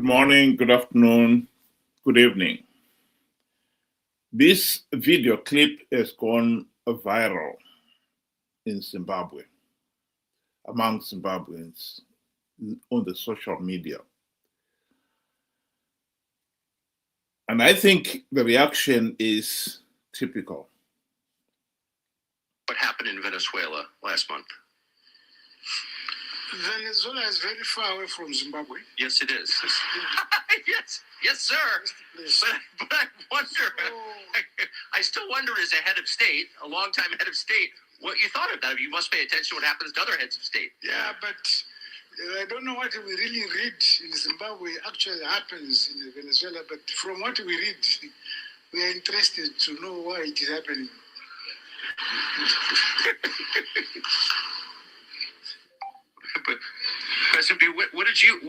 Good morning, good afternoon, good evening. This video clip has gone viral in Zimbabwe, among Zimbabweans on the social media. And I think the reaction is typical. What happened in Venezuela last month? Venezuela is very far away from Zimbabwe. Yes, it is. yes, sir. But I wonder, I still wonder as a head of state, a longtime head of state, what you thought of that. You must pay attention to what happens to other heads of state. Yeah, but I don't know what we really read in Zimbabwe actually happens in Venezuela, but from what we read, we are interested to know why it is happening. But President, what did you?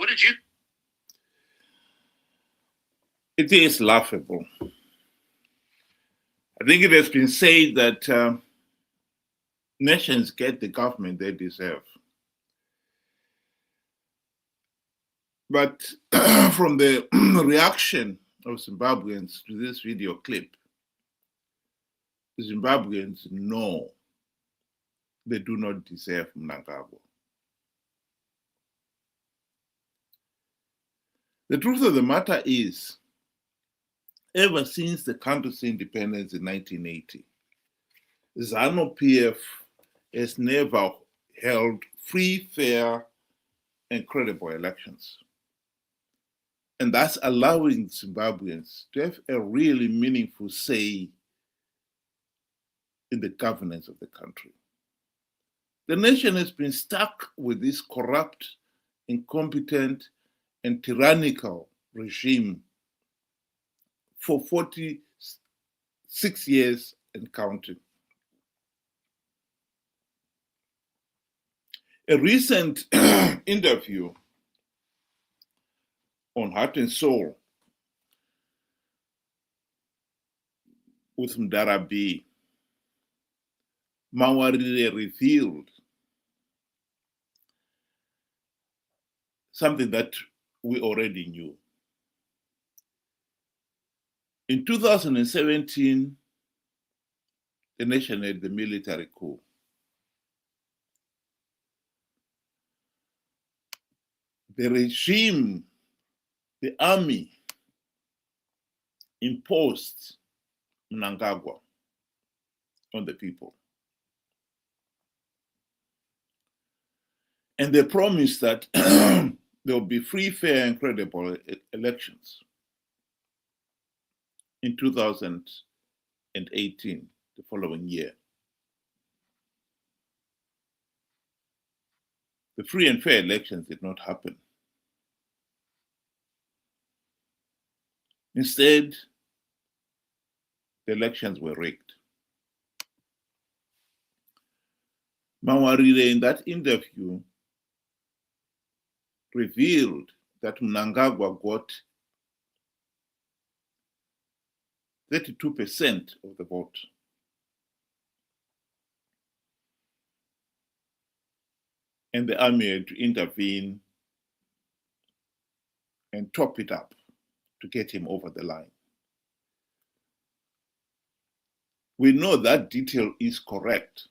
It is laughable. I think it has been said that nations get the government they deserve. But from the reaction of Zimbabweans to this video clip, Zimbabweans know they do not deserve Mnangagwa. The truth of the matter is, ever since the country's independence in 1980, ZANU-PF has never held free, fair, and credible elections. And that's allowing Zimbabweans to have a really meaningful say in the governance of the country. The nation has been stuck with this corrupt, incompetent, and tyrannical regime for 46 years and counting. A recent interview on Heart and Soul with Mdarabi, Mawarire revealed something that we already knew. In 2017, the nation had the military coup. The regime, the army, imposed Mnangagwa on the people. And they promised that there will be free, fair, and credible elections in 2018, the following year. The free and fair elections did not happen. Instead, the elections were rigged. Mawarire, in that interview, revealed that Mnangagwa got 32% of the vote. And the army had to intervene and top it up to get him over the line. We know that detail is correct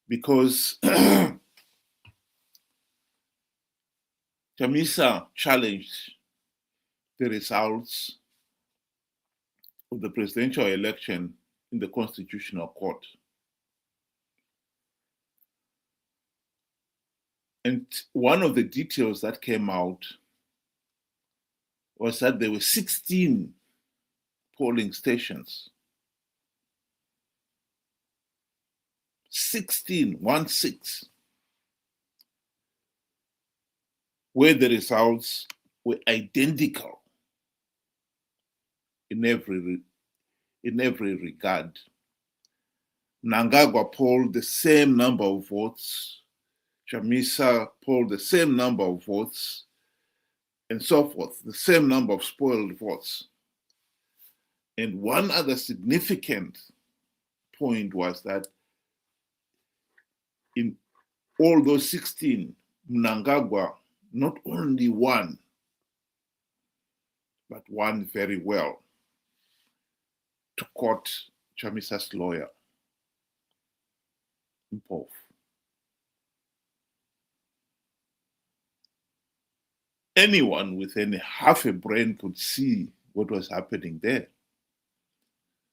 because Chamisa challenged the results of the presidential election in the Constitutional Court. And one of the details that came out was that there were 16 polling stations. 16, 1-6, where the results were identical in every regard. Mnangagwa polled the same number of votes, Chamisa polled the same number of votes, and so forth, the same number of spoiled votes. And one other significant point was that in all those 16, Mnangagwa not only won but won very well to court Chamisa's lawyer, Mpofu. Anyone with any half a brain could see what was happening there.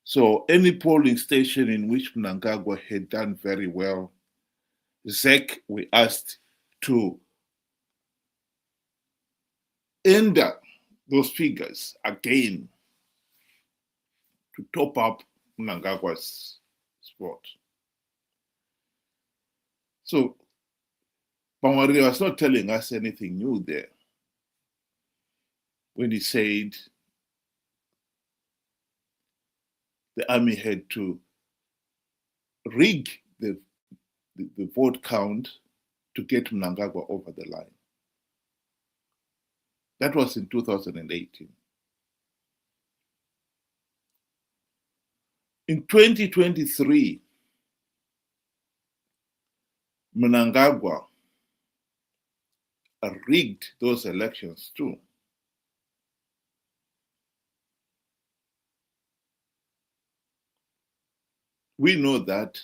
So any polling station in which Mnangagwa had done very well, ZEC, we asked to enter those figures again to top up Mnangagwa's spot. So Bamwari was not telling us anything new there when he said the army had to rig the vote count to get Mnangagwa over the line. That was in 2018. In 2023, Mnangagwa rigged those elections too. We know that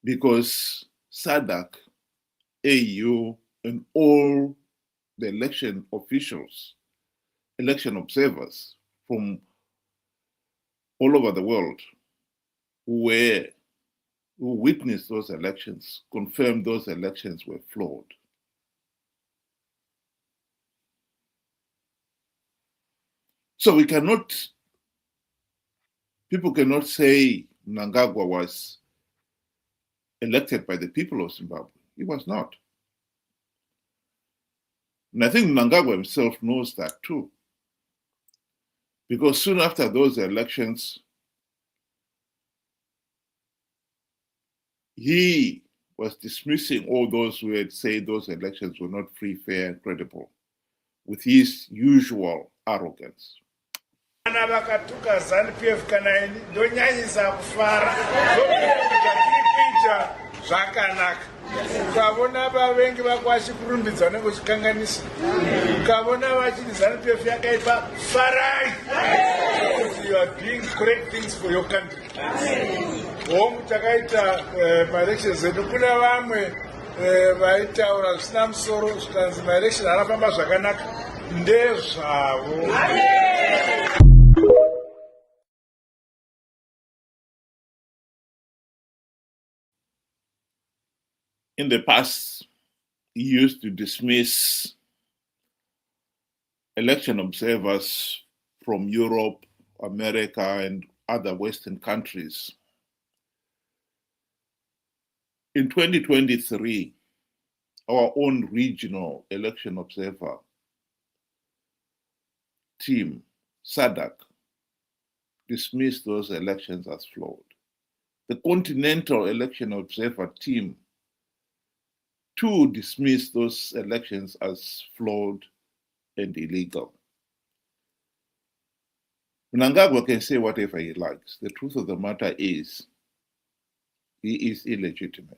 because SADC, AU, and all the election officials, election observers from all over the world who witnessed those elections, confirmed those elections were flawed. So people cannot say Mnangagwa was elected by the people of Zimbabwe. He was not. And I think Mnangagwa himself knows that too. Because soon after those elections, he was dismissing all those who had said those elections were not free, fair, and credible, with his usual arrogance. Kana vakatuka ZANU-PF kana ini ndonyanyisa kufara kuita zvakanaka ukavona vavengi vakwashi kurumbidza nekuchikanganisa ukavona vachiti ZANU-PF yakaipa farai because you are doing great things for your country. Hongu takaita maelections edu kuna vamwe vaitaura zvisina musoro zvikanzi maelections anafamba zvakanaka ndezvavo. In the past, he used to dismiss election observers from Europe, America, and other Western countries. In 2023, our own regional election observer team, SADC, dismissed those elections as flawed. The Continental Election Observer team too dismissed those elections as flawed and illegal. Mnangagwa can say whatever he likes. The truth of the matter is, he is illegitimate.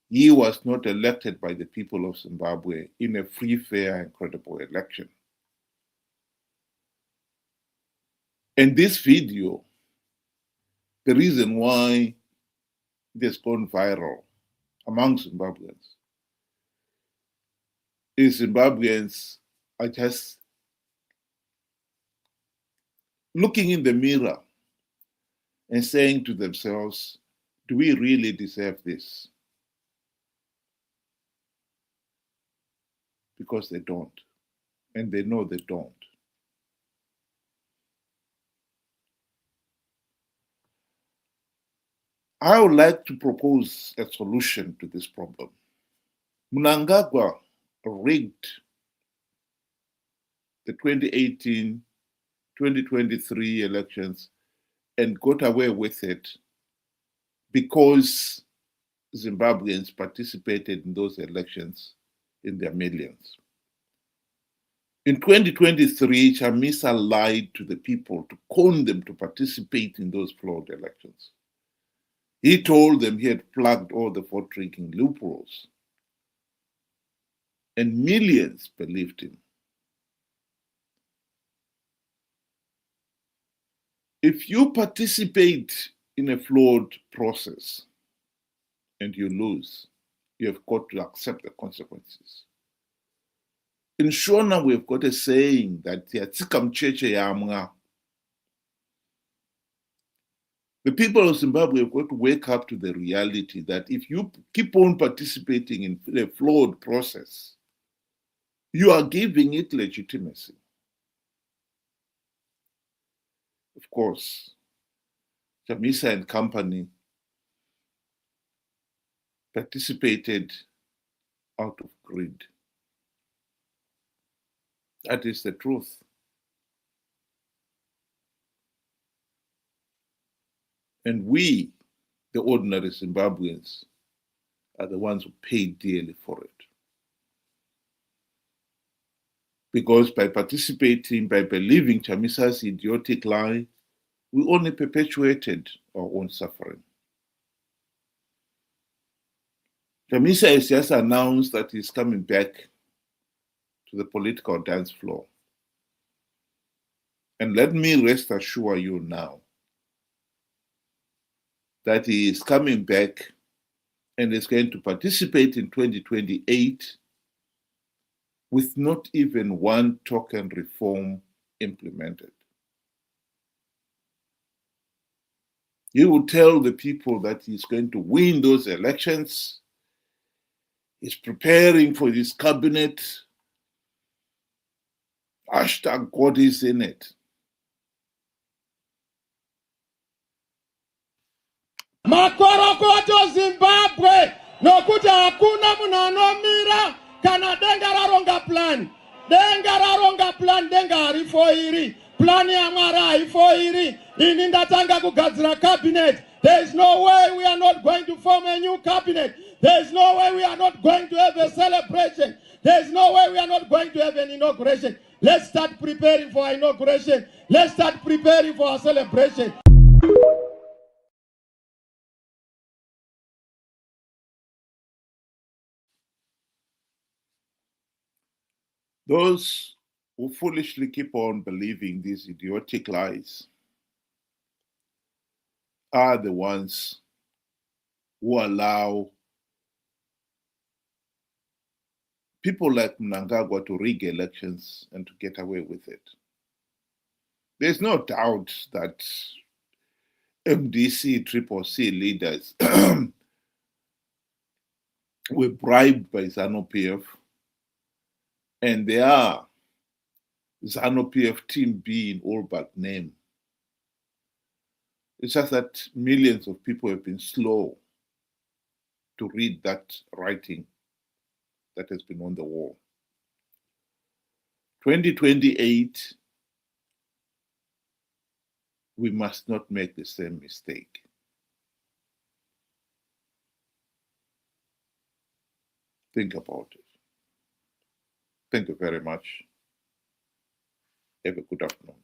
He was not elected by the people of Zimbabwe in a free, fair, and credible election. And this video, the reason why it has gone viral among Zimbabweans is Zimbabweans are just looking in the mirror and saying to themselves, do we really deserve this? Because they don't, and they know they don't. I would like to propose a solution to this problem. Mnangagwa rigged the 2018-2023 elections and got away with it because Zimbabweans participated in those elections in their millions. In 2023, Chamisa lied to the people to con them to participate in those flawed elections. He told them he had plugged all the vote-rigging loopholes. And millions believed him. If you participate in a flawed process and you lose, you have got to accept the consequences. In Shona, we've got a saying that the people of Zimbabwe have got to wake up to the reality that if you keep on participating in a flawed process, you are giving it legitimacy. Of course, Chamisa and company participated out of greed. That is the truth. And we, the ordinary Zimbabweans, are the ones who pay dearly for it. Because by participating, by believing Chamisa's idiotic lie, we only perpetuated our own suffering. Chamisa has just announced that he's coming back to the political dance floor. And let me rest assure you now that he is coming back and is going to participate in 2028 with not even one token reform implemented. He will tell the people that he's going to win those elections. He's preparing for his cabinet. Hashtag God is in it. Makorokoto Zimbabwe nokuti hakuna munhu anomira kana denga raronga plan. Denga raronga plan, denga harifo iri. Plan ya Mwari haifo iri. Ini ndatanga kugadzira cabinet. There is no way we are not going to form a new cabinet. There is no way we are not going to have a celebration. There is no way we are not going to have an inauguration. Let's start preparing for our inauguration. Let's start preparing for our celebration. Those who foolishly keep on believing these idiotic lies are the ones who allow people like Mnangagwa to rig elections and to get away with it. There's no doubt that MDC, Triple C leaders were bribed by ZANU-PF, and they are ZANU-PF Team B in all but name. It's just that millions of people have been slow to read that writing that has been on the wall. 2028, we must not make the same mistake. Think about it. Thank you very much. Have a good afternoon.